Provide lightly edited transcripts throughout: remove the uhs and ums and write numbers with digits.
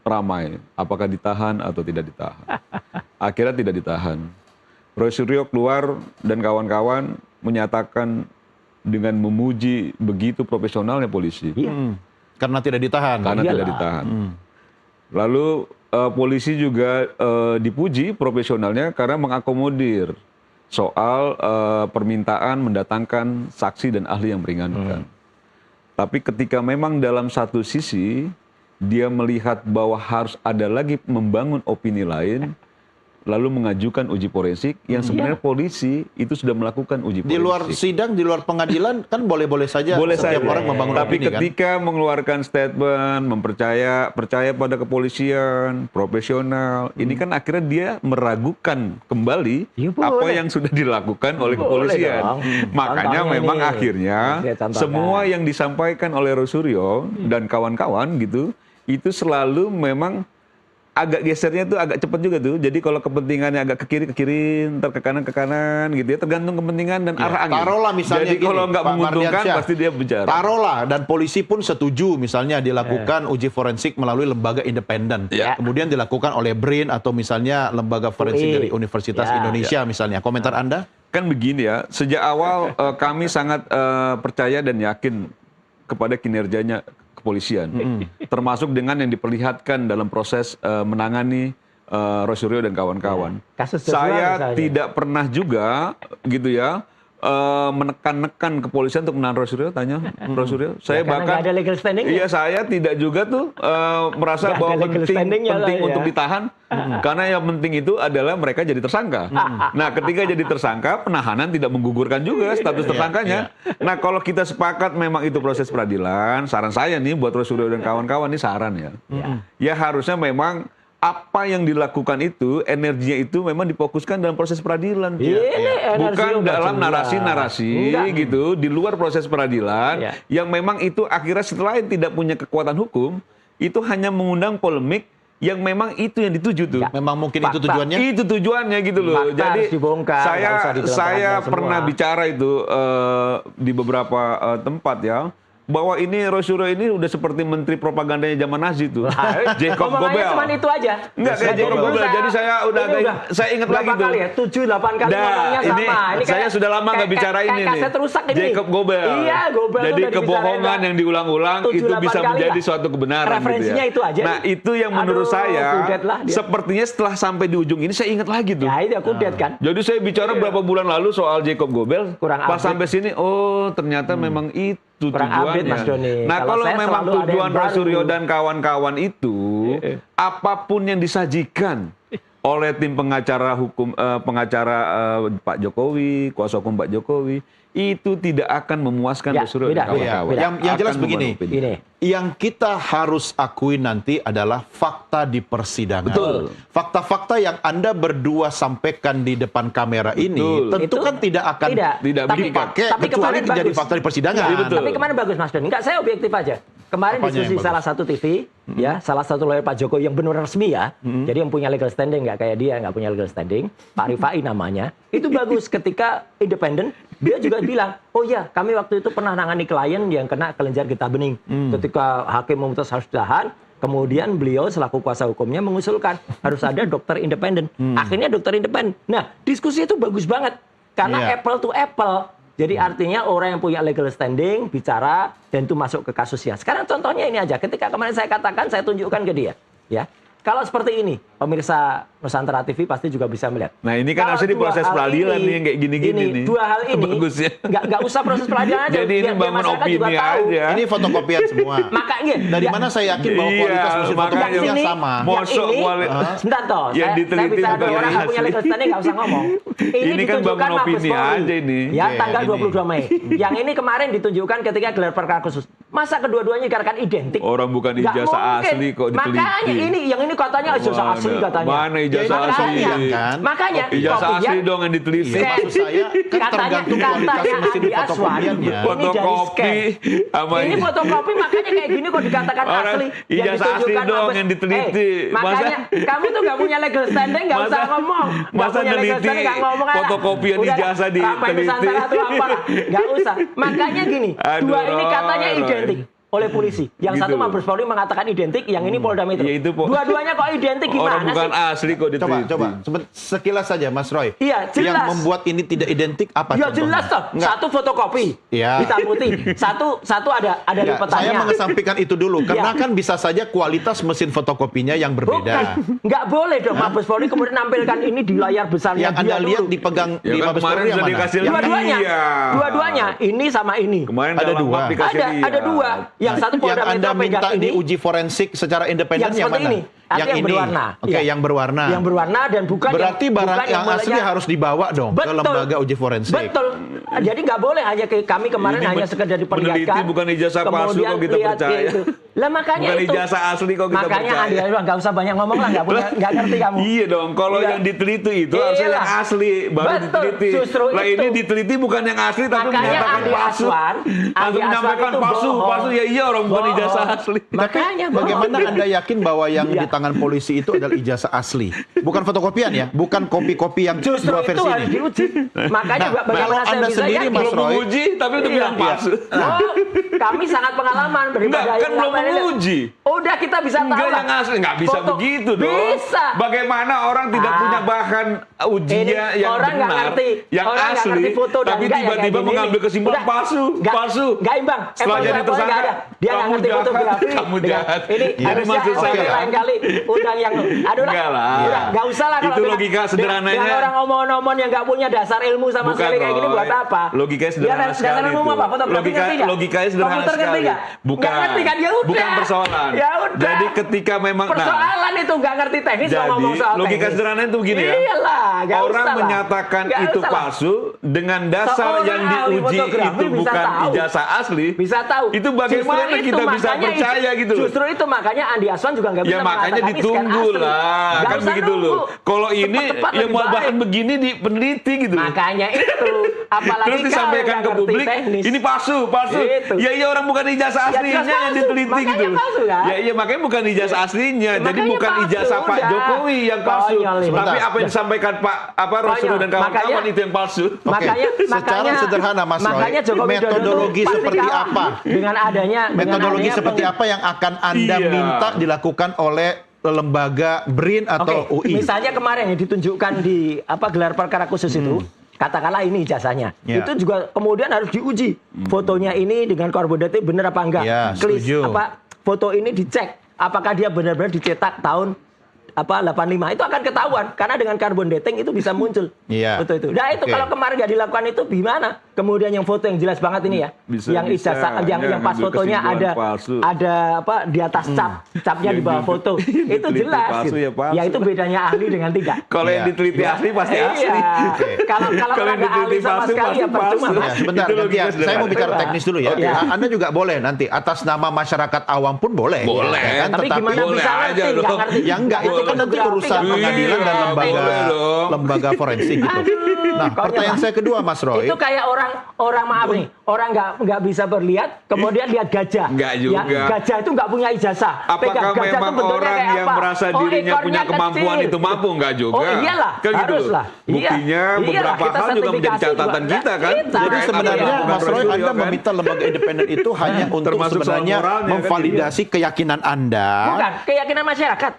ramai, apakah ditahan atau tidak ditahan. Akhirnya tidak ditahan. Roy Suryo keluar dan kawan-kawan menyatakan dengan memuji begitu profesionalnya polisi. Karena tidak ditahan. Karena tidak ditahan. Lalu polisi juga dipuji profesionalnya karena mengakomodir soal permintaan mendatangkan saksi dan ahli yang meringankan. Tapi ketika memang dalam satu sisi dia melihat bahwa harus ada lagi membangun opini lain, lalu mengajukan uji forensik yang sebenarnya polisi itu sudah melakukan uji forensik. Di luar sidang, di luar pengadilan kan boleh-boleh saja setiap orang membangun Tapi opini, ketika mengeluarkan statement, percaya pada kepolisian, profesional, ini kan akhirnya dia meragukan kembali apa yang sudah dilakukan oleh kepolisian. Makanya memang akhirnya semua yang disampaikan oleh Roy Suryo dan kawan-kawan gitu, itu selalu memang agak gesernya tuh agak cepat juga tuh. Jadi kalau kepentingannya agak ke kiri, ntar ke kanan gitu ya. Tergantung kepentingan dan arah angin. Taruhlah misalnya jadi kalau nggak menguntungkan pasti dia bicara. Taruhlah dan polisi pun setuju misalnya dilakukan uji forensik melalui lembaga independen. Kemudian dilakukan oleh BRIN atau misalnya lembaga forensik dari Universitas Indonesia misalnya. Komentar Anda? Kan begini ya, sejak awal kami sangat percaya dan yakin kepada kinerjanya kepolisian, termasuk dengan yang diperlihatkan dalam proses menangani Roy Suryo dan kawan-kawan. Saya tidak pernah juga gitu ya menekan-nekan kepolisian untuk menahan Roy Suryo. Tanya Roy Suryo, saya bahkan ada legal standing. Iya, saya tidak juga tuh merasa bahwa penting untuk ditahan, karena yang penting itu adalah mereka jadi tersangka. Nah, ketika jadi tersangka, penahanan tidak menggugurkan juga status tersangkanya. Nah, kalau kita sepakat memang itu proses peradilan, saran saya nih buat Roy Suryo dan kawan-kawan, ini saran ya. Ya harusnya memang apa yang dilakukan itu, energinya itu memang difokuskan dalam proses peradilan. Bukan dalam narasi-narasi gitu, di luar proses peradilan, yang memang itu akhirnya setelah tidak punya kekuatan hukum, itu hanya mengundang polemik yang memang itu yang dituju tuh. Memang mungkin itu tujuannya? Itu tujuannya gitu loh. Jadi saya pernah bicara itu di beberapa tempat ya, bahwa ini Roy Suryo ini udah seperti menteri propagandanya zaman Nazi tuh. Jacob Goebbels. Cuma itu aja. Enggak kayak Jacob Goebbels. Jadi saya ingat lagi tuh. Ya? 7-8 kali ngomongnya sama. Ini saya sudah lama nggak bicara ini nih. Jacob Goebbels. Iya, Goebbels. Jadi kebohongan yang diulang-ulang itu bisa menjadi suatu kebenaran. Referensinya gitu ya. itu aja. Nah itu yang menurut saya sepertinya setelah sampai di ujung ini saya ingat lagi tuh. Ya itu kudet kan. Jadi saya bicara berapa bulan lalu soal Jacob Goebbels. Pas sampai sini, oh ternyata memang itu tujuannya. Nah kalau memang tujuan Roy Suryo dan kawan-kawan itu apapun yang disajikan oleh tim pengacara hukum Pak Jokowi, kuasa hukum Pak Jokowi, itu tidak akan memuaskan Roy Suryo dan kawan-kawan. Yang jelas begini, yang kita harus akui nanti adalah fakta di persidangan. Betul. Fakta-fakta yang Anda berdua sampaikan di depan kamera ini tentu kan tidak akan dipakai kecuali menjadi fakta di persidangan. Tapi kemarin bagus Mas Doni. Enggak, saya objektif aja. Kemarin diskusi salah satu TV, ya, salah satu lawyer Pak Jokowi yang benar resmi ya, jadi yang punya legal standing, nggak kayak dia, nggak punya legal standing, Pak Rifai namanya, itu bagus ketika independen, dia juga bilang, oh ya, kami waktu itu pernah nangani klien yang kena kelenjar getah bening, ketika hakim memutus harus ditahan, kemudian beliau selaku kuasa hukumnya mengusulkan harus ada dokter independen, akhirnya dokter independen. Nah, diskusi itu bagus banget, karena apple to apple. Jadi artinya orang yang punya legal standing bicara dan itu masuk ke kasusnya. Sekarang contohnya ini aja. Ketika kemarin saya katakan, saya tunjukkan ke dia, ya. Kalau seperti ini, pemirsa Nusantara TV pasti juga bisa melihat. Nah ini kan harusnya di proses peradilan nih yang kayak gini-gini nih. Dua hal ini, nggak usah proses peradilan aja. Jadi ini bangun opini aja. Ini fotokopian semua. Makanya. Dari mana saya yakin bahwa kualitas mesin fotokopinya sama? Sebentar toh, saya bicara dengan orang yang punya legal standing nggak usah ngomong. Ini kan bangun opini aja ini. Ya tanggal 22 Mei. Yang ini kemarin ditunjukkan ketika gelar perkara khusus. Masa kedua-duanya dikatakan identik? Orang bukan ijazah asli kok diteliti. Makanya ini katanya ijazah asli katanya. Mana ijazah asli? Makanya ijazah asli dong yang diteliti. Maksud saya kan tergantung kualitas mesin fotokopiannya. Fotokopi sama ini fotokopi makanya kayak gini kok dikatakan asli. Ijazah asli dong yang diteliti. Makanya kamu tuh nggak punya legal standing nggak usah ngomong. Masa neliti fotokopian ijazah diteliti? Nggak usah. Makanya gini, dua ini katanya identik. oleh polisi. Yang satu Gitu. Mabes Polri mengatakan identik, yang ini Polda Metro. Ya, itu, Dua-duanya kok identik gimana Orang bukan sih? asli kok diteliti. Coba sekilas saja Mas Roy. Iya, jelas. Yang membuat ini tidak identik apa Ya contohnya? jelas toh. Enggak. Satu fotokopi Iya. hitam putih. Satu ada Ya, lipetannya. saya mengesampingkan itu dulu karena Ya. kan bisa saja kualitas mesin fotokopinya yang berbeda. Bukan, nggak boleh dong Mabes Polri kemudian nampilkan ini di layar besarnya Yang Anda dia lihat dulu. dipegang Ya di kan Mabes kemarin Polri yang sudah mana? dikasih Dua-duanya, ini sama ini. Kemarin Ada dalam dua. bab dikasih lihat. Ada dua. Yang satu Yang Polda Anda Metro minta pegang ini. diuji forensik secara independen Yang yang seperti mana? ini. Artinya yang berwarna. Oke, Iya. yang berwarna. Yang berwarna dan bukan Berarti barang yang asli mulanya- harus dibawa dong ke lembaga uji forensik. Betul. Jadi nggak boleh hanya kami kemarin Ini hanya sekedar diperlihatkan. meneliti bukan ijazah palsu kemudian kok kita lihat percaya. itu. Lah makanya Bukan itu. ijazah asli kok kita makanya percaya. Andi nggak usah banyak ngomong lah, nggak ngerti kamu. Iya dong, kalau Iya. yang diteliti itu harusnya Iyalah. yang asli baru Betul, diteliti. justru Lah itu. ini diteliti bukan yang asli tapi Makanya menyatakan Andi palsu. Aswan Langsung menyampaikan itu palsu, bohong. palsu ya iya orang bukan Bohong. ijazah asli. Makanya bohong. Bagaimana Anda yakin bahwa yang Iya. di tangan polisi itu adalah ijazah asli? Bukan fotokopian ya? Bukan kopi-kopi yang Justru dua itu versi harus ini? diuji. Makanya Nah, bagaimana kalau saya Anda bisa sendiri, yakin? Mas Belum Roy. menguji tapi udah Iya. bilang palsu. Oh, kami sangat pengalaman Enggak, daripada kan belum menguji. Udah kita bisa tahu Enggak lah. yang asli, enggak bisa Foto. begitu dong. Bisa. Bagaimana orang tidak Ah. punya bahan ujinya Ini yang orang nggak benar, ngerti. yang Orang nggak asli, ngerti foto dan tapi enggak ya tiba-tiba kayak gini. mengambil kesimpulan Udah. palsu, palsu. Nggak imbang. Setelah jadi Apple tersangka, nggak ada. Dia nggak kamu ngerti jahat, fotografi. kamu Dengan- jahat. Ini Iya. harusnya Maksud SMP saya- lain kali undang yang aduh lah. Enggak lah. Udah, nggak usah lah kalau Itu dengan- logika sederhananya. dengan orang omong-omong yang nggak punya dasar ilmu sama Bukan, sekali kayak gini Roy. buat apa? Logikanya sederhana Dasar sekali ilmu itu. apa? Fotografi ngerti nggak? Logikanya sederhana Komputer ngerti sekali. nggak? Bukan. Nggak ngerti kan? Ya udah. Bukan persoalan. Ya udah. Jadi ketika memang Persoalan itu nggak ngerti teknis jadi ngomong soal logika teknis. sederhana itu begini ya. Iyalah, nggak Orang usah lah. menyatakan Nggak itu usah lah. palsu dengan dasar Seorang yang ahli diuji fotografi itu bisa bukan tahu. ijazah asli. Bisa tahu. Itu bagaimana Justru kita itu, bisa makanya percaya gitu loh. Justru itu makanya Andi Aswan juga nggak bisa Ya makanya mengatakan ini scan ditunggu asli. lah, Nggak kan usah begitu nunggu. loh. Kalau ini Cepat-cepat yang lebih mau baik. bahkan begini di peneliti gitu. Makanya itu, apalagi Terus kalau disampaikan nggak ke ngerti publik, teknis. ini palsu, palsu. Itu. Ya iya orang bukan ijazah Ya, aslinya jelas yang palsu. diteliti Makanya gitu. palsu, kan? Ya iya makanya bukan ijazah aslinya. Jadi Makanya bukan palsu, ijazah Pak udah. Jokowi yang palsu. Konyol ini. Tapi Sebentar. apa yang disampaikan Pak Rasul Konyol. dan kawan-kawan Makanya- itu yang palsu. Oke, secara sederhana, Mas Roy, makanya Joko Widodo metodologi tuh pasti seperti kalah apa? dengan adanya Metodologi dengan seperti adanya apa yang akan Anda Iya. minta dilakukan oleh lembaga BRIN atau Oke, UI? misalnya kemarin yang ditunjukkan di gelar perkara khusus itu, katakanlah ini ijazahnya, Ya. itu juga kemudian harus diuji. Fotonya ini dengan carbon dating benar apa enggak? Ya, setuju. Foto ini dicek apakah dia benar-benar dicetak tahun 85 itu akan ketahuan karena dengan carbon dating itu bisa muncul. Iya. Foto itu. Nah, itu Oke. kalau kemarin nggak dilakukan itu gimana? Kemudian yang foto yang jelas banget ini ya. Bisa, yang bisa. ijazah yang Ya, pas ngambil fotonya kesimpulan palsu. ada di atas capnya di bawah foto. Itu diteliti jelas. palsu, gitu. ya palsu. Ya itu bedanya ahli dengan tidak. Kalau yang Iya. diteliti asli pasti asli. Iya. Oke. Kalau Kalau orang yang nggak ahli diteliti sama palsu, sekali ya pasti percuma, palsu. Mas. Ya, sebentar, Itu gantian. logika Saya mau bicara sederhana. teknis dulu ya. Oke. Anda juga boleh nanti atas nama masyarakat awam pun boleh. Boleh. Ya kan? Tapi Tetapi gimana boleh bisa aja ngerti? dong. Nggak ngerti. ya enggak, itu kan nanti urusan Fotografi, pengadilan dan Iya, boleh dong. lembaga forensik gitu. Nah, konyol, pertanyaan Mas. saya kedua, Mas Roy. Itu kayak orang maaf nih, orang nggak bisa berlihat, kemudian lihat gajah. Nggak juga. Ya, gajah itu nggak punya ijazah. Apakah Pegang gajah tuh memang bentuknya orang kayak yang apa? merasa Oh, dirinya ekornya punya kemampuan kecil. itu mampu? Enggak juga. Oh iyalah, Kan gitu harus loh. lah. Iya. Buktinya Iyalah, beberapa kita hal juga menjadi sertifikasi catatan juga. kita kan. Kita. Jadi sebenarnya Bukan Mas Roy, Rasul, Anda ya kan? meminta lembaga independen itu hanya untuk Termasuk soal sebenarnya moralnya, kan? memvalidasi keyakinan Anda. Bukan, keyakinan masyarakat.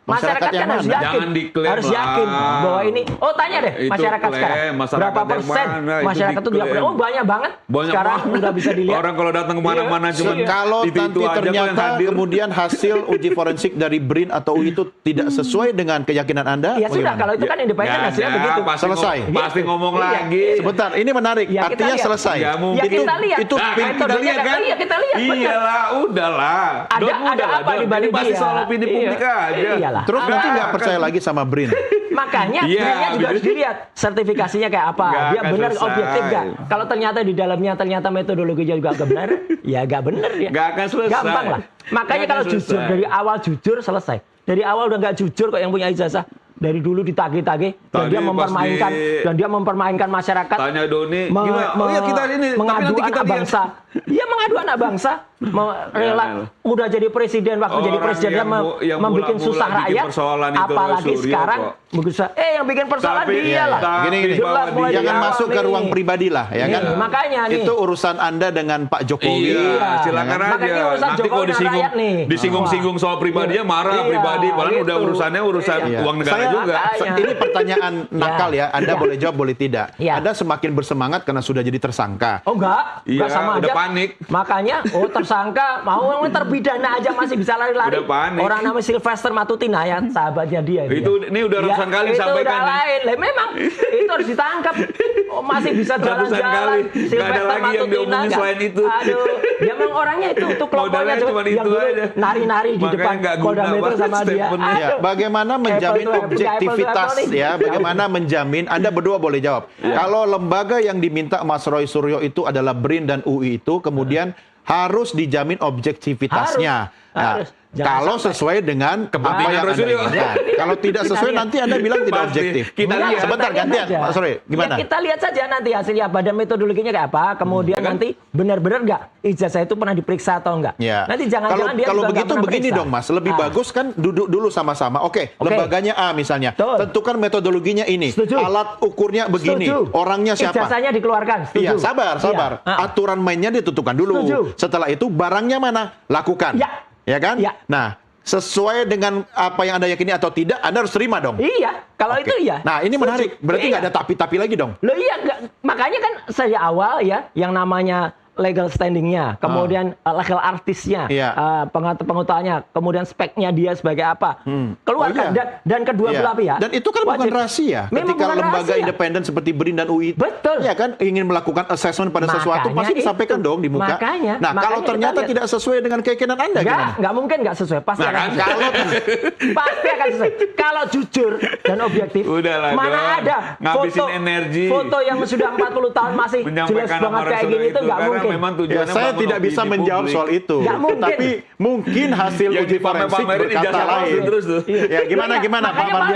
Masyarakat Masyarakat yang kan harus mana? yakin. Jangan diklaim Harus yakin lah. bahwa ini. Oh tanya deh Itu masyarakat klaim, sekarang. masyarakat Berapa yang persen mana? Itu masyarakat itu tidak diklaim. pernah. Oh banyak banget. Banyak Sekarang banget. udah bisa dilihat. Orang kalau datang kemana-mana Iya. cuma Kalau itu nanti aja kok yang ternyata hadir. kemudian hasil uji forensik dari BRIN atau UI itu tidak sesuai dengan keyakinan Anda, Ya sudah, bagaimana? kalau itu kan independen Nggak hasilnya ada, begitu. pasti Selesai. Pasti ngomong Iya. lagi. Sebentar, ini menarik. Ya, kita Artinya lihat. selesai. Ya, mungkin. Ya kita lihat. Itu Nah, pin- kan kita lihat kan? Iya kita lihat. benar. Iyalah, udahlah. Ada- Don, ada udahlah, apa Don. dibalik Ini pasti dia? soal opini Iya. publik aja. Iyalah. Terus Ada- nanti nggak percaya lagi sama BRIN. Makanya Iya, brandnya juga harus dilihat sertifikasinya kayak apa. Nggak Dia akan benar selesai. objektif nggak? Kalau ternyata di dalamnya ternyata metodologinya juga nggak benar, ya nggak benar ya. Nggak akan selesai. Gampang lah. Makanya Nggak kalau akan jujur selesai. dari awal jujur selesai. Dari awal udah nggak jujur kok yang punya ijazah. dari dulu ditagih-tagih dan Tadi pas dia mempermainkan masyarakat. Tanya Doni, gimana? Kita ini, mengadu tapi nanti kita anak bangsa. Iya, mengadu anak bangsa, rela udah jadi presiden, waktu jadi presiden dia membuat susah rakyat, apalagi sekarang yang bikin persoalan dia lah. Gini, jangan masuk ke ruang pribadi lah, ya kan? Makanya nih. Itu urusan Anda dengan Pak Jokowi. Iya, silakan aja. Nanti kalau disinggung soal pribadinya marah pribadi, padahal udah urusannya uang negara juga. Ini pertanyaan nakal ya, Anda boleh jawab, boleh tidak. Anda semakin bersemangat karena sudah jadi tersangka. Oh enggak sama udah aja. Panik. Makanya, tersangka, mau terpidana aja masih bisa lari-lari. Udah panik. Orang namanya Sylvester Matutina ya, sahabatnya dia. Ini udah ratusan kali disampaikan. Itu udah lain. Memang itu harus ditangkap. Masih bisa jalan-jalan. Nggak ada lagi yang diomongin selain itu. Aduh, dia memang orangnya itu kelompoknya cuma yang itu aja. nari-nari di depan Polda Metro sama dia. Ya, bagaimana menjamin objektivitas ya? Bagaimana menjamin? Anda berdua boleh jawab. Kalau lembaga yang diminta Mas Roy Suryo itu adalah BRIN dan UI itu, kemudian harus dijamin objektivitasnya. Harus. Kalau sesuai dengan apa yang Anda inginkan. Kalau tidak sesuai nanti Anda bilang tidak objektif. Kita lihat. Sebentar gantian, Pak Suryo. Gimana? Ya, kita lihat saja nanti hasilnya apa dan metodologinya kayak apa. Kemudian nanti benar-benar nggak ijazah itu pernah diperiksa atau enggak. Ya. Nanti jangan-jangan dia kalau juga begitu pernah begini periksa. dong Mas, lebih bagus kan duduk dulu sama-sama. Oke, lembaganya A misalnya. Tentukan metodologinya ini. Setuju. Alat ukurnya begini. Setuju. Orangnya siapa? Ijazahnya dikeluarkan. Setuju. Iya, sabar. Aturan mainnya ditentukan dulu. Setuju. Setelah itu barangnya mana? Lakukan. Ya kan? Ya. Nah, sesuai dengan apa yang Anda yakini atau tidak, Anda harus terima dong. Iya, kalau itu iya. Nah, ini menarik. Berarti nggak ada tapi-tapi lagi dong. Loh iya, makanya kan sejak awal ya, yang namanya legal standing-nya, kemudian legal artisnya, pengetahuannya, kemudian speknya dia sebagai apa, keluarkan dan kedua belah pihak. Dan itu kan bukan rahasia. Ketika lembaga independen seperti BRIN dan UI, ya kan ingin melakukan assessment pada sesuatu, pasti disampaikan dong di muka. Nah, kalau ternyata tidak sesuai dengan keyakinan Anda, gimana? Nggak mungkin nggak sesuai, pasti akan sesuai. Pasti akan sesuai. Kalau jujur dan objektif, mana ada foto yang sudah 40 tahun masih jelas banget kayak gini itu nggak mungkin. Saya tidak bisa menjawab soal itu. Tapi mungkin hasil uji forensik berkata lain. Ya, gimana Pak Mardian?